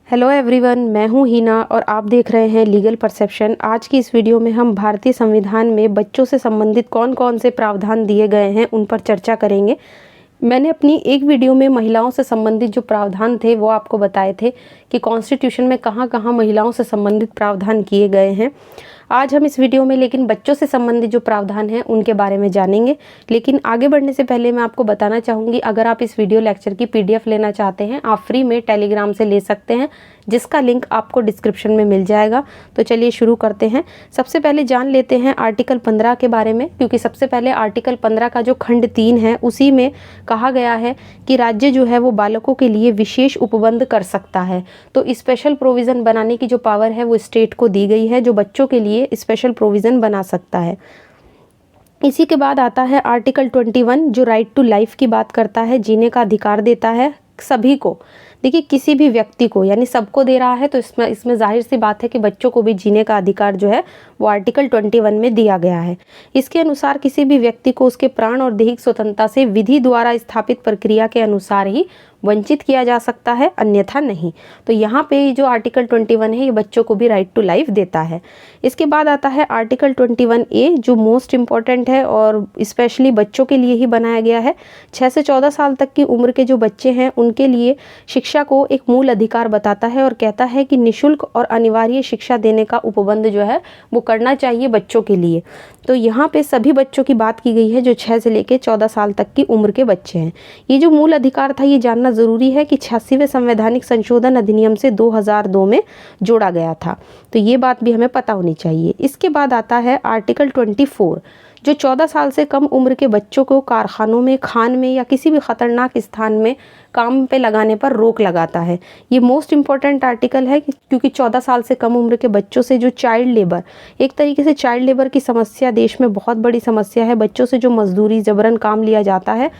Hello everyone, मैं हूं हीना और आप देख रहे हैं लीगल परसेप्शन। आज की इस वीडियो में हम भारतीय संविधान में बच्चों से संबंधित कौन कौन से प्रावधान दिए गए हैं उन पर चर्चा करेंगे। मैंने अपनी एक वीडियो में महिलाओं से संबंधित जो प्रावधान थे वो आपको बताए थे कि कॉन्स्टिट्यूशन में कहाँ कहाँ महिलाओं से संबंधित प्रावधान किए गए हैं। आज हम इस वीडियो में लेकिन बच्चों से संबंधित जो प्रावधान हैं उनके बारे में जानेंगे। लेकिन आगे बढ़ने से पहले मैं आपको बताना चाहूँगी, अगर आप इस वीडियो लेक्चर की PDF लेना चाहते हैं आप फ्री में टेलीग्राम से ले सकते हैं, जिसका लिंक आपको डिस्क्रिप्शन में मिल जाएगा। तो चलिए शुरू करते हैं। सबसे पहले जान लेते हैं आर्टिकल 15 के बारे में, क्योंकि सबसे पहले आर्टिकल 15 का जो खंड 3 है उसी में कहा गया है कि राज्य जो है वो बालकों के लिए विशेष उपबंध कर सकता है। तो स्पेशल प्रोविज़न बनाने की जो पावर है वो स्टेट को दी गई है, जो बच्चों के लिए स्पेशल प्रोविज़न बना सकता है। इसी के बाद आता है आर्टिकल 21 जो राइट टू लाइफ की बात करता है, जीने का अधिकार देता है सभी को। देखिए, किसी भी व्यक्ति को यानी सबको दे रहा है, तो इसमें जाहिर सी बात है कि बच्चों को भी जीने का अधिकार जो है वो आर्टिकल 21 में दिया गया है। इसके अनुसार किसी भी व्यक्ति को उसके प्राण और दैहिक स्वतंत्रता से विधि द्वारा स्थापित प्रक्रिया के अनुसार ही वंचित किया जा सकता है, अन्यथा नहीं। तो यहाँ पे जो आर्टिकल 21 है ये बच्चों को भी राइट टू लाइफ देता है। इसके बाद आता है आर्टिकल 21A जो मोस्ट इम्पॉर्टेंट है और स्पेशली बच्चों के लिए ही बनाया गया है। 6 से 14 साल तक की उम्र के जो बच्चे हैं उनके लिए शिक्षा को एक मूल अधिकार बताता है और कहता है कि निःशुल्क और अनिवार्य शिक्षा देने का उपबंध जो है वो करना चाहिए बच्चों के लिए। तो यहाँ पे सभी बच्चों की बात की गई है जो 6 से लेकर 14 साल तक की उम्र के बच्चे हैं। ये जो मूल अधिकार था ये जानना ज़रूरी है कि 86वें संवैधानिक संशोधन अधिनियम से 2002 में जोड़ा गया था, तो ये बात भी हमें पता होनी चाहिए। इसके बाद आता है आर्टिकल 24 जो 14 साल से कम उम्र के बच्चों को कारखानों में, खान में या किसी भी खतरनाक स्थान में काम पे लगाने पर रोक लगाता है। ये मोस्ट इम्पॉर्टेंट आर्टिकल है क्योंकि 14 साल से कम उम्र के बच्चों से जो चाइल्ड लेबर, एक तरीके से चाइल्ड लेबर की समस्या देश में बहुत बड़ी समस्या है। बच्चों से जो मजदूरी, जबरन काम लिया जाता है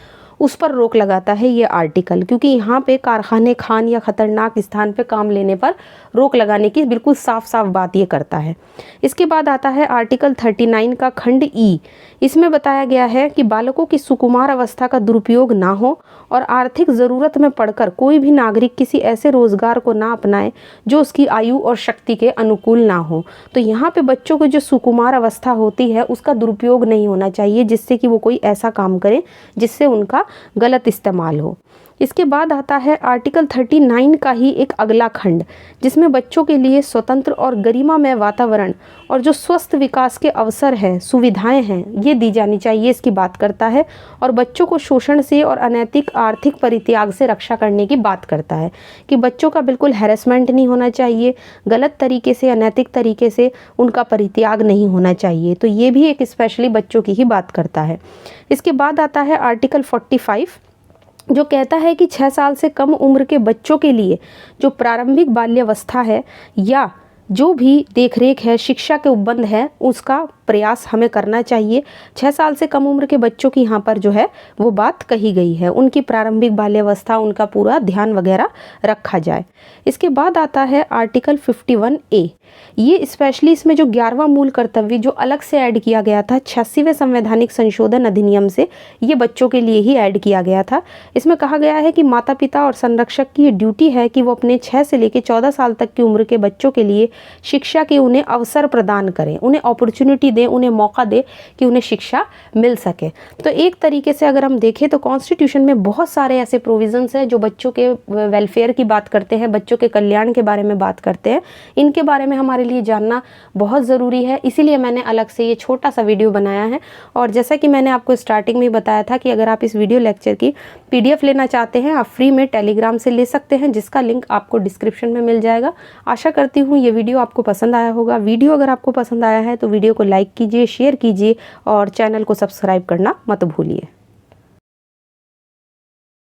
उस पर रोक लगाता है ये आर्टिकल, क्योंकि यहाँ पे कारखाने, खान या खतरनाक स्थान पे काम लेने पर रोक लगाने की बिल्कुल साफ साफ बात ये करता है। इसके बाद आता है आर्टिकल 39 का खंड E। इसमें बताया गया है कि बालकों की सुकुमार अवस्था का दुरुपयोग ना हो और आर्थिक ज़रूरत में पड़कर कोई भी नागरिक किसी ऐसे रोज़गार को ना अपनाए जो उसकी आयु और शक्ति के अनुकूल ना हो। तो यहाँ पे बच्चों को जो सुकुमार अवस्था होती है उसका दुरुपयोग नहीं होना चाहिए, जिससे कि वो कोई ऐसा काम करें जिससे उनका गलत इस्तेमाल हो। इसके बाद आता है आर्टिकल 39 का ही एक अगला खंड, जिसमें बच्चों के लिए स्वतंत्र और गरिमामय वातावरण और जो स्वस्थ विकास के अवसर हैं, सुविधाएं हैं, ये दी जानी चाहिए, इसकी बात करता है। और बच्चों को शोषण से और अनैतिक आर्थिक परित्याग से रक्षा करने की बात करता है कि बच्चों का बिल्कुल हैरेसमेंट नहीं होना चाहिए, गलत तरीके से, अनैतिक तरीके से उनका परित्याग नहीं होना चाहिए। तो ये भी एक स्पेशली बच्चों की ही बात करता है। इसके बाद आता है आर्टिकल 45 जो कहता है कि 6 साल से कम उम्र के बच्चों के लिए जो प्रारंभिक बाल्यावस्था है या जो भी देखरेख है, शिक्षा के उपबंध है, उसका प्रयास हमें करना चाहिए। 6 साल से कम उम्र के बच्चों की यहाँ पर जो है वो बात कही गई है, उनकी प्रारंभिक बाल्यावस्था, उनका पूरा ध्यान वगैरह रखा जाए। इसके बाद आता है आर्टिकल 51A। ये स्पेशली इसमें जो 11वां मूल कर्तव्य जो अलग से ऐड किया गया था 86वें संवैधानिक संशोधन अधिनियम से, ये बच्चों के लिए ही ऐड किया गया था। इसमें कहा गया है कि माता पिता और संरक्षक की ये ड्यूटी है कि वो अपने 6 से लेकर 14 साल तक की उम्र के बच्चों के लिए शिक्षा के उन्हें अवसर प्रदान करें, उन्हें अपॉर्चुनिटी दें, उन्हें मौका दे कि उन्हें शिक्षा मिल सके। तो एक तरीके से अगर हम देखें तो कॉन्स्टिट्यूशन में बहुत सारे ऐसे प्रोविजंस हैं जो बच्चों के वेलफेयर की बात करते हैं, बच्चों के कल्याण के बारे में बात करते हैं। इनके बारे में हमारे लिए जानना बहुत ज़रूरी है, इसीलिए मैंने अलग से ये छोटा सा वीडियो बनाया है। और जैसा कि मैंने आपको स्टार्टिंग में बताया था कि अगर आप इस वीडियो लेक्चर की PDF लेना चाहते हैं आप फ्री में टेलीग्राम से ले सकते हैं, जिसका लिंक आपको डिस्क्रिप्शन में मिल जाएगा। आशा करती हूँ ये वीडियो आपको पसंद आया होगा। वीडियो अगर आपको पसंद आया है तो वीडियो को लाइक कीजिए, शेयर कीजिए और चैनल को सब्सक्राइब करना मत भूलिए।